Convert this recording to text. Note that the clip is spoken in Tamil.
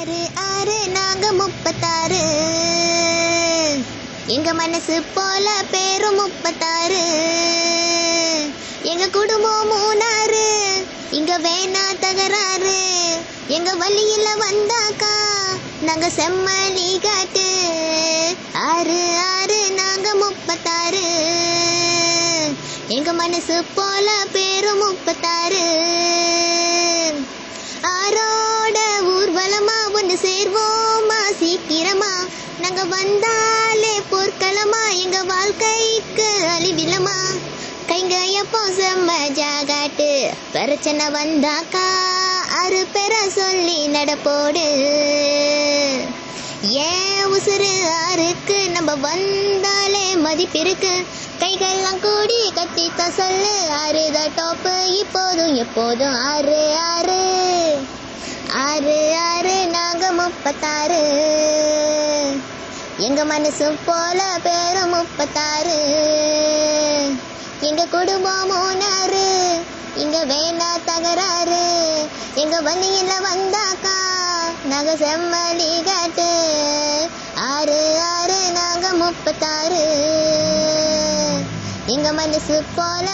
ஆறு ஆறு நாங்க 36. எங்க மனசு போல பேரும் 36. எங்க குடும்பம் 3. இங்க வேணா தகராறு. எங்க வழியில வந்தாக்கா நாங்க செம்மலி காட்டு. ஆறு ஆறு நாங்க 36. எங்க மனசு போல பேரும் 36. ஆரோட ஊர்வலமா ஒன்று சேர்வோமா சீக்கிரமா. நாங்க வந்தாலே போர்க்களமா எங்க வாழ்க்கைக்கு அழிவிலமா. கைங்க எப்போ செம்ம ஜாகாட்டு. பிரச்சனை வந்தாக்கா 6 பேரை சொல்லி நடப்போடு. ஏன் உசுறு ஆறுக்கு நம்ம வந்தாலே மதிப்பிருக்கு. கைகள்லாம் கூடி கத்தித்தான் சொல்லு. ஆறுதான் டாப்பு இப்போதும் எப்போதும். ஆறு ஆறு ஆறு ஆறு நாங்க 36. எங்க மனசு போல பேரும் 36. எங்க குடும்பம் 3. இங்க வேணா தகராறு. எங்க வழியில வந்தாக்கா நாங்க செம்மலி காட்டு. ஆறு ஆறு நாங்க 36. எங்க மனசு போல